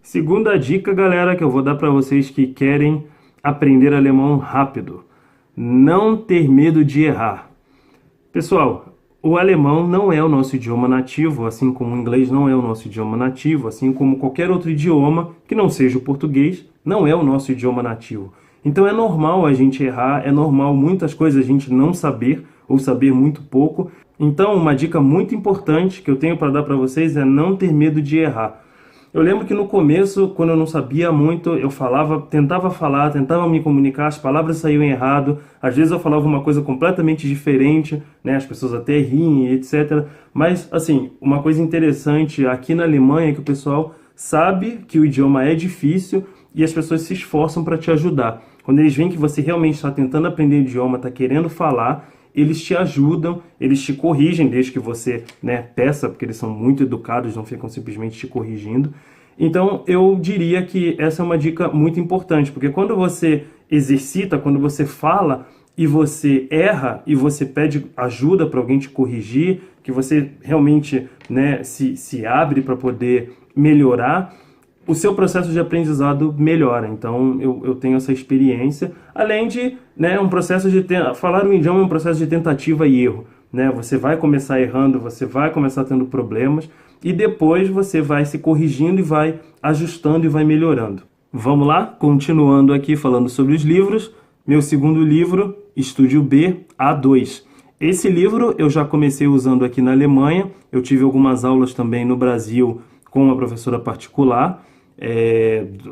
Segunda dica, galera, que eu vou dar para vocês que querem aprender alemão rápido. Não ter medo de errar. Pessoal, o alemão não é o nosso idioma nativo, assim como o inglês não é o nosso idioma nativo, assim como qualquer outro idioma que não seja o português, não é o nosso idioma nativo. Então é normal a gente errar, é normal muitas coisas a gente não saber ou saber muito pouco. Então uma dica muito importante que eu tenho para dar para vocês é não ter medo de errar. Eu lembro que no começo, quando eu não sabia muito, eu tentava me comunicar, as palavras saíam errado, às vezes eu falava uma coisa completamente diferente, né? As pessoas até riem, etc. Mas, assim, uma coisa interessante aqui na Alemanha é que o pessoal sabe que o idioma é difícil e as pessoas se esforçam para te ajudar. Quando eles veem que você realmente está tentando aprender o idioma, está querendo falar, eles te ajudam, eles te corrigem, desde que você, né, peça, porque eles são muito educados, não ficam simplesmente te corrigindo. Então, eu diria que essa é uma dica muito importante, porque quando você exercita, quando você fala e você erra e você pede ajuda para alguém te corrigir, que você realmente, né, se abre para poder melhorar, o seu processo de aprendizado melhora. Então, eu tenho essa experiência, além de, né, um processo de falar um idioma é um processo de tentativa e erro, né? Você vai começar errando, você vai começar tendo problemas e depois você vai se corrigindo e vai ajustando e vai melhorando. Vamos lá? Continuando aqui falando sobre os livros. Meu segundo livro, Estúdio B, A2. Esse livro eu já comecei usando aqui na Alemanha, eu tive algumas aulas também no Brasil com uma professora particular,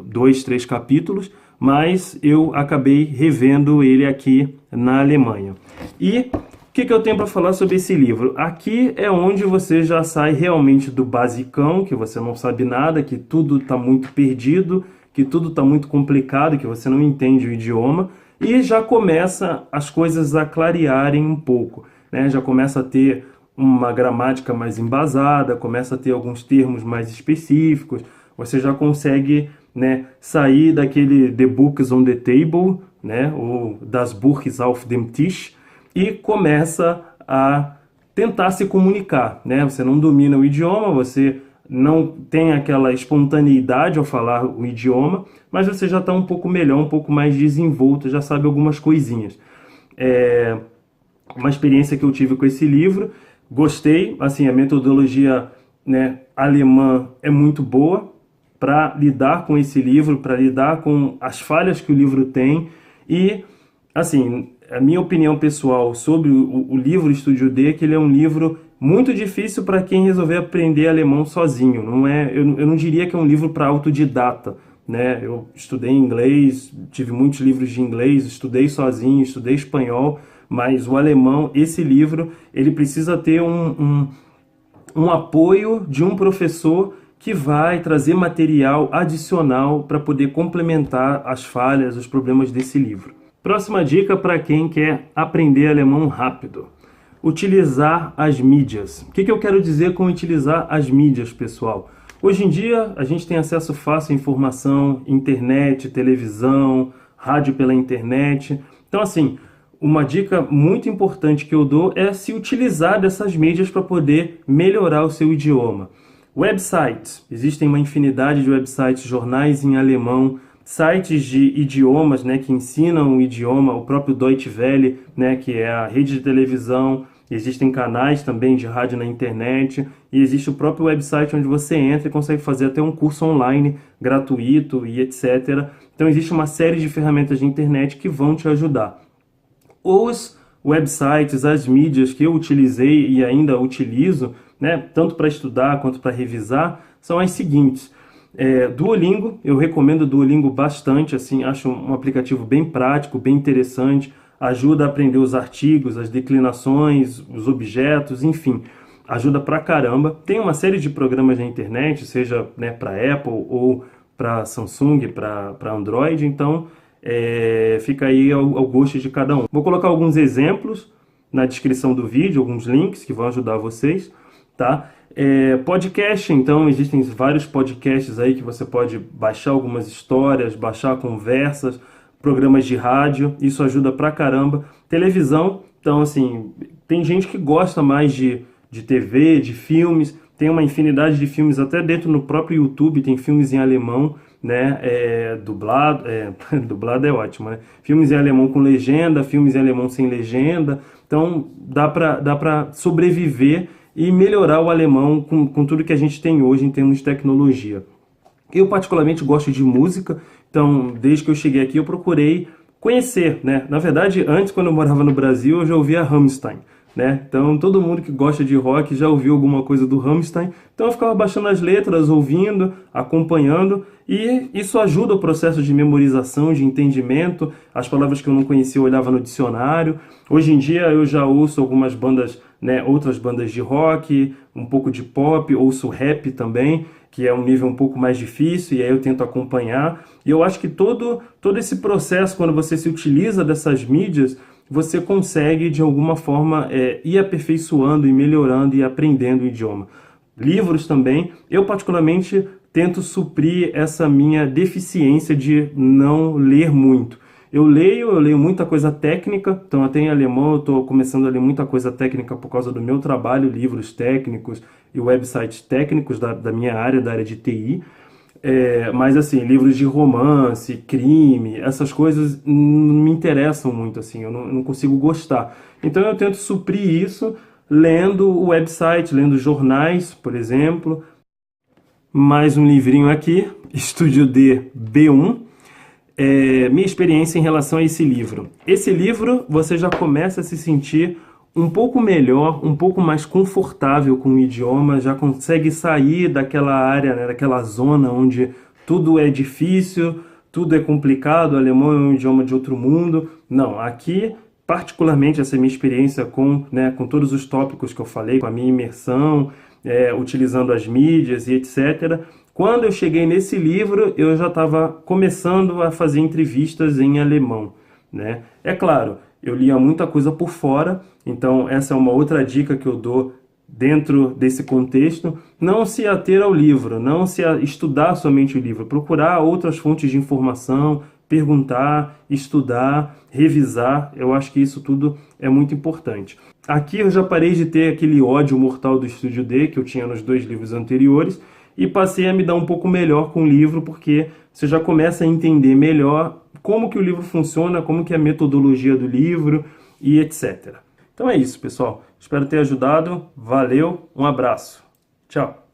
2, 3 capítulos, mas eu acabei revendo ele aqui na Alemanha. E o que eu tenho para falar sobre esse livro? Aqui é onde você já sai realmente do basicão, que você não sabe nada, que tudo está muito perdido, que tudo está muito complicado, que você não entende o idioma, e já começa as coisas a clarearem um pouco, né? Já começa a ter uma gramática mais embasada, começa a ter alguns termos mais específicos, você já consegue, né, sair daquele The Books on the Table, né, ou Das Buches auf dem Tisch, e começa a tentar se comunicar, né? Você não domina o idioma, você não tem aquela espontaneidade ao falar o idioma, mas você já está um pouco melhor, um pouco mais desenvolto, já sabe algumas coisinhas. Uma experiência que eu tive com esse livro, gostei, assim, a metodologia, né, alemã é muito boa para lidar com esse livro, para lidar com as falhas que o livro tem e, assim, a minha opinião pessoal sobre o livro Estúdio D é que ele é um livro muito difícil para quem resolver aprender alemão sozinho. Eu não diria que é um livro para autodidata, né? Eu estudei inglês, tive muitos livros de inglês, estudei sozinho, estudei espanhol, mas o alemão, esse livro, ele precisa ter um apoio de um professor que vai trazer material adicional para poder complementar as falhas, os problemas desse livro. Próxima dica para quem quer aprender alemão rápido. Utilizar as mídias. O que eu quero dizer com utilizar as mídias, pessoal? Hoje em dia, a gente tem acesso fácil à informação, internet, televisão, rádio pela internet. Então, assim, uma dica muito importante que eu dou é se utilizar dessas mídias para poder melhorar o seu idioma. Websites. Existem uma infinidade de websites, jornais em alemão, sites de idiomas, né, que ensinam o idioma, o próprio Deutsche Welle, né, que é a rede de televisão. Existem canais também de rádio na internet e existe o próprio website onde você entra e consegue fazer até um curso online gratuito e etc. Então existe uma série de ferramentas de internet que vão te ajudar. Os websites, as mídias que eu utilizei e ainda utilizo, né, tanto para estudar quanto para revisar, são as seguintes. Duolingo, eu recomendo o Duolingo bastante, assim, acho um aplicativo bem prático, bem interessante, ajuda a aprender os artigos, as declinações, os objetos, enfim, ajuda pra caramba. Tem uma série de programas na internet, seja, né, para Apple ou para Samsung, para Android, então fica aí ao gosto de cada um. Vou colocar alguns exemplos na descrição do vídeo, alguns links que vão ajudar vocês, tá? Podcast, então existem vários podcasts aí que você pode baixar algumas histórias, baixar conversas programas de rádio, isso ajuda pra caramba. Televisão, então assim, tem gente que gosta mais de TV, de filmes, tem uma infinidade de filmes, até dentro no próprio YouTube tem filmes em alemão, né, dublado, dublado é ótimo, né? Filmes em alemão com legenda, filmes em alemão sem legenda, então dá pra sobreviver e melhorar o alemão com tudo que a gente tem hoje em termos de tecnologia. Eu particularmente gosto de música, então desde que eu cheguei aqui eu procurei conhecer, né? Na verdade, antes, quando eu morava no Brasil, eu já ouvia Rammstein, né? Então todo mundo que gosta de rock já ouviu alguma coisa do Rammstein, então eu ficava baixando as letras, ouvindo, acompanhando, e isso ajuda o processo de memorização, de entendimento. As palavras que eu não conhecia eu olhava no dicionário. Hoje em dia eu já ouço algumas bandas, né, outras bandas de rock, um pouco de pop, ouço rap também, que é um nível um pouco mais difícil, e aí eu tento acompanhar. E eu acho que todo esse processo, quando você se utiliza dessas mídias, você consegue, de alguma forma, ir aperfeiçoando e melhorando e aprendendo o idioma. Livros também. Eu, particularmente, tento suprir essa minha deficiência de não ler muito. Eu leio muita coisa técnica, então até em alemão eu estou começando a ler muita coisa técnica por causa do meu trabalho, livros técnicos e websites técnicos da minha área, da área de TI. Mas assim, livros de romance, crime, essas coisas não me interessam muito, assim, eu não consigo gostar. Então eu tento suprir isso lendo o website, lendo jornais, por exemplo. Mais um livrinho aqui, Estúdio D B1. Minha experiência em relação a esse livro. Esse livro você já começa a se sentir um pouco melhor, um pouco mais confortável com o idioma, já consegue sair daquela área, né, daquela zona onde tudo é difícil, tudo é complicado, o alemão é um idioma de outro mundo. Não, aqui, particularmente essa minha experiência com todos os tópicos que eu falei, com a minha imersão, utilizando as mídias e etc. Quando eu cheguei nesse livro, eu já estava começando a fazer entrevistas em alemão, né? É claro, eu lia muita coisa por fora, então essa é uma outra dica que eu dou dentro desse contexto. Não se ater ao livro, não se estudar somente o livro, procurar outras fontes de informação, perguntar, estudar, revisar. Eu acho que isso tudo é muito importante. Aqui eu já parei de ter aquele ódio mortal do Estúdio D que eu tinha nos 2 livros anteriores e passei a me dar um pouco melhor com o livro, porque você já começa a entender melhor como que o livro funciona, como que é a metodologia do livro e etc. Então é isso, pessoal. Espero ter ajudado. Valeu, um abraço. Tchau.